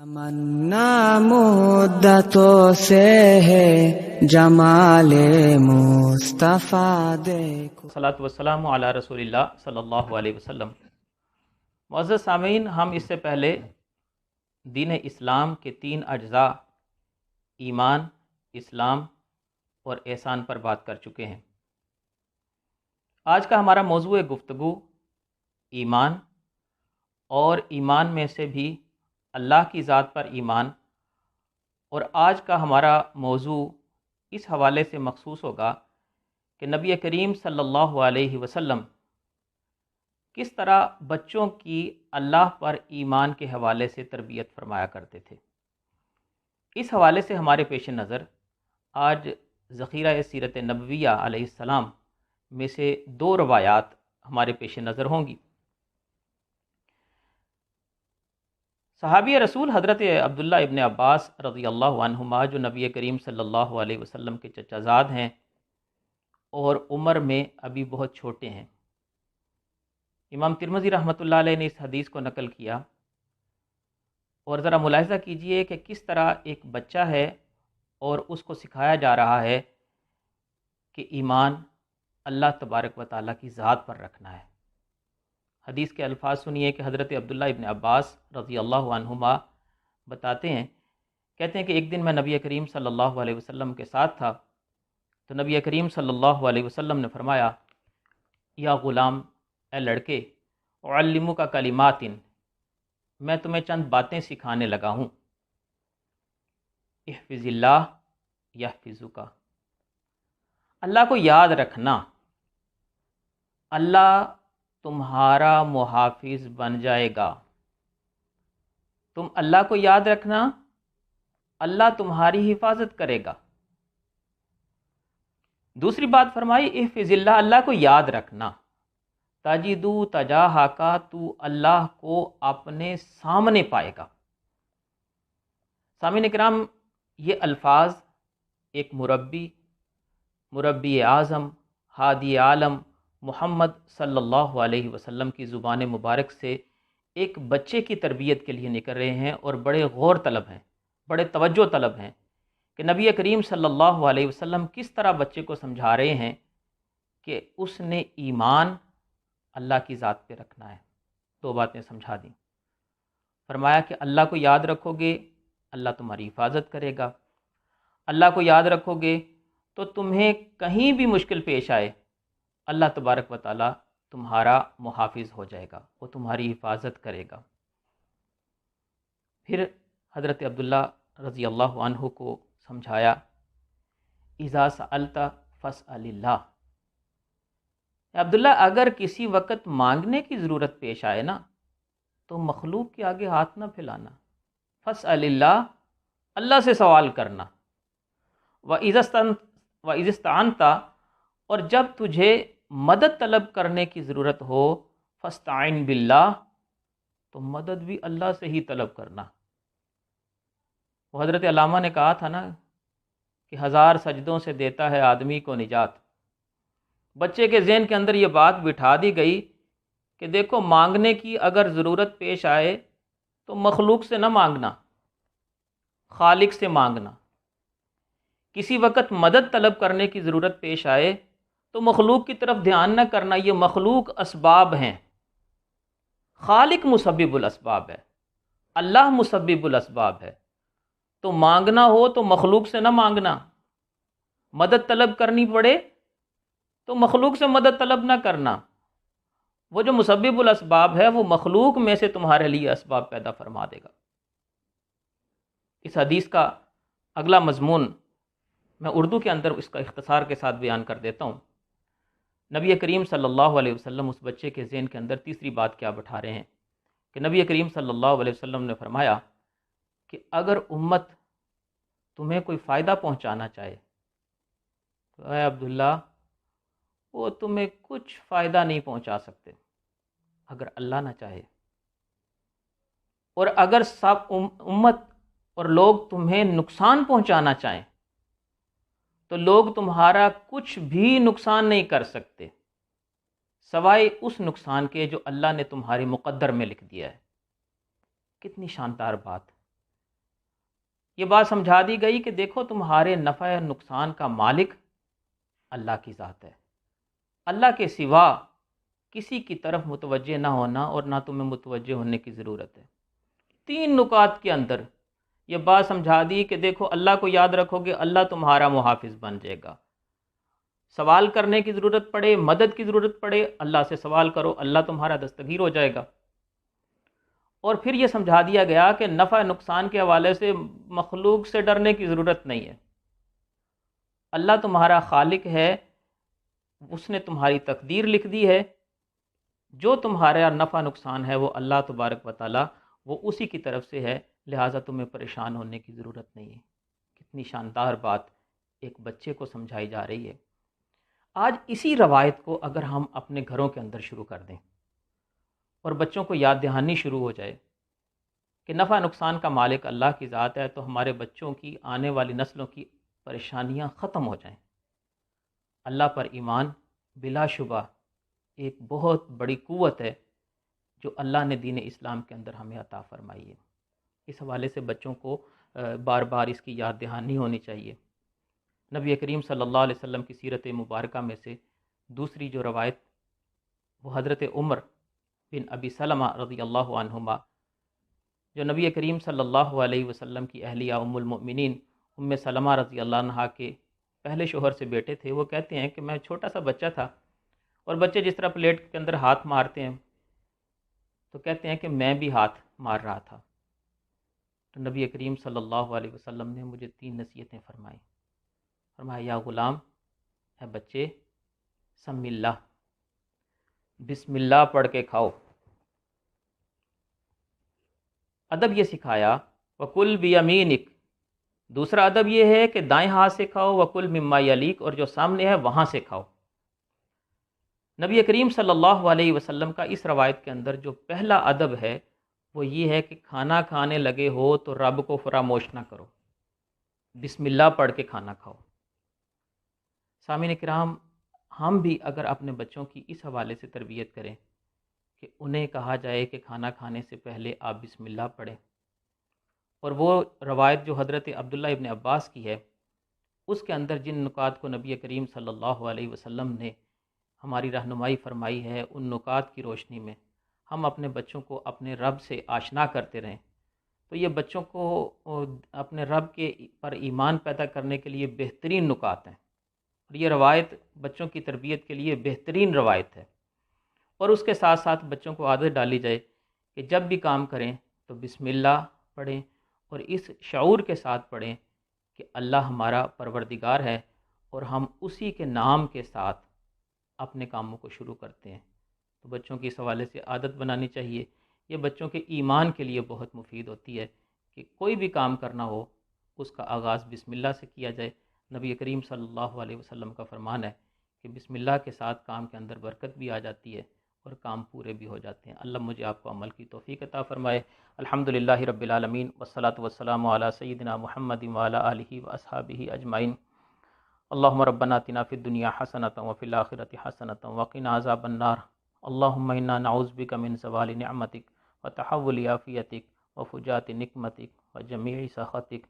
تمنا مدتوں سے ہے جمال مصطفیٰ دیکھو۔ صلاۃ والسلام علی رسول اللہ صلی اللہ علیہ وسلم۔ معزز سامعین، ہم اس سے پہلے دین اسلام کے 3 اجزاء ایمان، اسلام اور احسان پر بات کر چکے ہیں۔ آج کا ہمارا موضوع گفتگو ایمان، اور ایمان میں سے بھی اللہ کی ذات پر ایمان، اور آج کا ہمارا موضوع اس حوالے سے مخصوص ہوگا کہ نبی کریم صلی اللہ علیہ وسلم کس طرح بچوں کی اللہ پر ایمان کے حوالے سے تربیت فرمایا کرتے تھے۔ اس حوالے سے ہمارے پیش نظر آج ذخیرہ سیرت نبویہ علیہ السلام میں سے 2 روایات ہمارے پیش نظر ہوں گی۔ صحابی رسول حضرت عبداللہ ابن عباس رضی اللہ عنہما، جو نبی کریم صلی اللہ علیہ وسلم کے چچا زاد ہیں اور عمر میں ابھی بہت چھوٹے ہیں، امام ترمذی رحمۃ اللہ علیہ نے اس حدیث کو نقل کیا۔ اور ذرا ملاحظہ کیجئے کہ کس طرح ایک بچہ ہے اور اس کو سکھایا جا رہا ہے کہ ایمان اللہ تبارک و تعالیٰ کی ذات پر رکھنا ہے۔ حدیث کے الفاظ سنیے کہ حضرت عبداللہ ابن عباس رضی اللہ عنہما بتاتے ہیں، کہتے ہیں کہ ایک دن میں نبی کریم صلی اللہ علیہ وسلم کے ساتھ تھا، تو نبی کریم صلی اللہ علیہ وسلم نے فرمایا، یا غلام، اے لڑکے، اعلمک کلمات، میں تمہیں چند باتیں سکھانے لگا ہوں۔ احفظ اللہ یحفظک، اللہ کو یاد رکھنا، اللہ تمہارا محافظ بن جائے گا۔ تم اللہ کو یاد رکھنا، اللہ تمہاری حفاظت کرے گا۔ دوسری بات فرمائی، احفظ اللہ، اللہ کو یاد رکھنا، تجدو تجاہک، تو اللہ کو اپنے سامنے پائے گا۔ سامعین کرام، یہ الفاظ ایک مربی اعظم، ہادی عالم محمد صلی اللہ علیہ وسلم کی زبان مبارک سے ایک بچے کی تربیت کے لیے نکل رہے ہیں، اور بڑے غور طلب ہیں، بڑے توجہ طلب ہیں کہ نبی کریم صلی اللہ علیہ وسلم کس طرح بچے کو سمجھا رہے ہیں کہ اس نے ایمان اللہ کی ذات پہ رکھنا ہے۔ 2 باتیں سمجھا دیں۔ فرمایا کہ اللہ کو یاد رکھو گے، اللہ تمہاری حفاظت کرے گا۔ اللہ کو یاد رکھو گے تو تمہیں کہیں بھی مشکل پیش آئے، اللہ تبارک و تعالیٰ تمہارا محافظ ہو جائے گا، وہ تمہاری حفاظت کرے گا۔ پھر حضرت عبداللہ رضی اللہ عنہ کو سمجھایا، اذا سألت فاسأل اللہ، عبداللہ اگر کسی وقت مانگنے کی ضرورت پیش آئے نا، تو مخلوق کے آگے ہاتھ نہ پھیلانا، فاسأل اللہ، اللہ سے سوال کرنا۔ وَإِذَا اسْتَعَنْتَ، اور جب تجھے مدد طلب کرنے کی ضرورت ہو، فَاسْتَعِنْ بِاللَّهِ، تو مدد بھی اللہ سے ہی طلب کرنا۔ وہ حضرت علامہ نے کہا تھا نا کہ 1000 سجدوں سے دیتا ہے آدمی کو نجات۔ بچے کے ذہن کے اندر یہ بات بٹھا دی گئی کہ دیکھو، مانگنے کی اگر ضرورت پیش آئے تو مخلوق سے نہ مانگنا، خالق سے مانگنا۔ کسی وقت مدد طلب کرنے کی ضرورت پیش آئے تو مخلوق کی طرف دھیان نہ کرنا، یہ مخلوق اسباب ہیں، خالق مسبب الاسباب ہے، اللہ مسبب الاسباب ہے۔ تو مانگنا ہو تو مخلوق سے نہ مانگنا، مدد طلب کرنی پڑے تو مخلوق سے مدد طلب نہ کرنا۔ وہ جو مسبب الاسباب ہے، وہ مخلوق میں سے تمہارے لیے اسباب پیدا فرما دے گا۔ اس حدیث کا اگلا مضمون میں اردو کے اندر اس کا اختصار کے ساتھ بیان کر دیتا ہوں۔ نبی کریم صلی اللہ علیہ وسلم اس بچے کے ذہن کے اندر تیسری بات کیا بٹھا رہے ہیں کہ نبی کریم صلی اللہ علیہ وسلم نے فرمایا کہ اگر امت تمہیں کوئی فائدہ پہنچانا چاہے تو اے عبداللہ، وہ تمہیں کچھ فائدہ نہیں پہنچا سکتے اگر اللہ نہ چاہے، اور اگر سب امت اور لوگ تمہیں نقصان پہنچانا چاہیں تو لوگ تمہارا کچھ بھی نقصان نہیں کر سکتے سوائے اس نقصان کے جو اللہ نے تمہارے مقدر میں لکھ دیا ہے۔ کتنی شاندار بات، یہ بات سمجھا دی گئی کہ دیکھو تمہارے نفع یا نقصان کا مالک اللہ کی ذات ہے، اللہ کے سوا کسی کی طرف متوجہ نہ ہونا اور نہ تمہیں متوجہ ہونے کی ضرورت ہے۔ 3 نکات کے اندر یہ بات سمجھا دی کہ دیکھو اللہ کو یاد رکھو گے اللہ تمہارا محافظ بن جائے گا، سوال کرنے کی ضرورت پڑے، مدد کی ضرورت پڑے، اللہ سے سوال کرو، اللہ تمہارا دستگیر ہو جائے گا۔ اور پھر یہ سمجھا دیا گیا کہ نفع نقصان کے حوالے سے مخلوق سے ڈرنے کی ضرورت نہیں ہے، اللہ تمہارا خالق ہے، اس نے تمہاری تقدیر لکھ دی ہے، جو تمہارا نفع نقصان ہے وہ اللہ تبارک و تعالیٰ وہ اسی کی طرف سے ہے، لہٰذا تمہیں پریشان ہونے کی ضرورت نہیں ہے۔ کتنی شاندار بات ایک بچے کو سمجھائی جا رہی ہے۔ آج اسی روایت کو اگر ہم اپنے گھروں کے اندر شروع کر دیں اور بچوں کو یاد دہانی شروع ہو جائے کہ نفع نقصان کا مالک اللہ کی ذات ہے، تو ہمارے بچوں کی آنے والی نسلوں کی پریشانیاں ختم ہو جائیں۔ اللہ پر ایمان بلا شبہ ایک بہت بڑی قوت ہے جو اللہ نے دین اسلام کے اندر ہمیں عطا فرمائی ہے۔ اس حوالے سے بچوں کو بار بار اس کی یاد دہانی ہونی چاہیے۔ نبی کریم صلی اللہ علیہ وسلم کی سیرت مبارکہ میں سے دوسری جو روایت وہ حضرت عمر بن ابی سلمہ رضی اللہ عنہما، جو نبی کریم صلی اللہ علیہ وسلم کی اہلیہ ام المؤمنین ام سلمہ رضی اللہ عنہا کے پہلے شوہر سے بیٹے تھے، وہ کہتے ہیں کہ میں چھوٹا سا بچہ تھا اور بچے جس طرح پلیٹ کے اندر ہاتھ مارتے ہیں تو کہتے ہیں کہ میں بھی ہاتھ مار رہا تھا، تو نبی کریم صلی اللہ علیہ وسلم نے مجھے 3 نصیحتیں فرمائیں۔ فرمایا یا غلام، اے بچے، سم اللہ، بسم اللہ پڑھ کے کھاؤ۔ ادب یہ سکھایا وَكُلْ بِيَمِينِكَ، دوسرا ادب یہ ہے کہ دائیں ہاتھ سے کھاؤ، وَكُلْ مِمَّا يَلِيكَ، اور جو سامنے ہے وہاں سے کھاؤ۔ نبی کریم صلی اللہ علیہ وسلم کا اس روایت کے اندر جو پہلا ادب ہے وہ یہ ہے کہ کھانا کھانے لگے ہو تو رب کو فراموش نہ کرو، بسم اللہ پڑھ کے کھانا کھاؤ۔ سامعین کرام، ہم بھی اگر اپنے بچوں کی اس حوالے سے تربیت کریں کہ انہیں کہا جائے کہ کھانا کھانے سے پہلے آپ بسم اللہ پڑھیں، اور وہ روایت جو حضرت عبداللہ ابن عباس کی ہے اس کے اندر جن نکات کو نبی کریم صلی اللہ علیہ وسلم نے ہماری رہنمائی فرمائی ہے، ان نکات کی روشنی میں ہم اپنے بچوں کو اپنے رب سے آشنا کرتے رہیں، تو یہ بچوں کو اپنے رب کے پر ایمان پیدا کرنے کے لیے بہترین نکات ہیں، اور یہ روایت بچوں کی تربیت کے لیے بہترین روایت ہے۔ اور اس کے ساتھ ساتھ بچوں کو عادت ڈالی جائے کہ جب بھی کام کریں تو بسم اللہ پڑھیں، اور اس شعور کے ساتھ پڑھیں کہ اللہ ہمارا پروردگار ہے اور ہم اسی کے نام کے ساتھ اپنے کاموں کو شروع کرتے ہیں۔ تو بچوں کی اس حوالے سے عادت بنانی چاہیے۔ یہ بچوں کے ایمان کے لیے بہت مفید ہوتی ہے کہ کوئی بھی کام کرنا ہو اس کا آغاز بسم اللہ سے کیا جائے۔ نبی کریم صلی اللہ علیہ وسلم کا فرمان ہے کہ بسم اللہ کے ساتھ کام کے اندر برکت بھی آ جاتی ہے اور کام پورے بھی ہو جاتے ہیں۔ اللہ مجھے آپ کو عمل کی توفیق عطا فرمائے۔ الحمدللہ رب العالمین، والصلاة والسلام علی سیدنا محمد وعلی آلہ واصحابہ اجمعین۔ اللہم ربنا آتنا فی الدنیا حسنۃ وفی الآخرۃ حسنۃ وقنا عذاب النار۔ اللہم انا نعوذ بک من زوال نعمتک وتحول عافیتک وفجاءۃ نقمتک وجمیع سخطک۔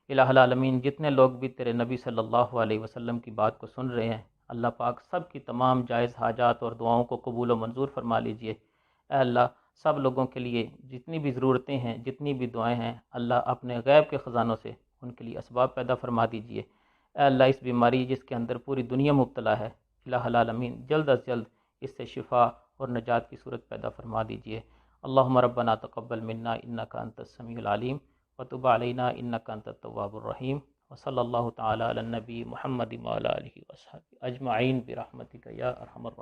الہ العالمین، جتنے لوگ بھی تیرے نبی صلی اللہ علیہ وسلم کی بات کو سن رہے ہیں، اللہ پاک سب کی تمام جائز حاجات اور دعاؤں کو قبول و منظور فرما لیجئے۔ اے اللہ، سب لوگوں کے لیے جتنی بھی ضرورتیں ہیں، جتنی بھی دعائیں ہیں، اللہ اپنے غیب کے خزانوں سے ان کے لیے اسباب پیدا فرما دیجئے۔ اے اللہ، اس بیماری جس کے اندر پوری دنیا مبتلا ہے، الہ العالمین جلد از جلد اس سے شفا اور نجات کی صورت پیدا فرما دیجئے۔ اللہم ربنا تقبل منا انک انت السمیع العلیم وتب علینا انک انت التواب الرحیم، وصلی اللہ تعالی علی النبی محمد وعلی آلہ وصحبہ اجمعین برحمتک یا ارحم الراحمین۔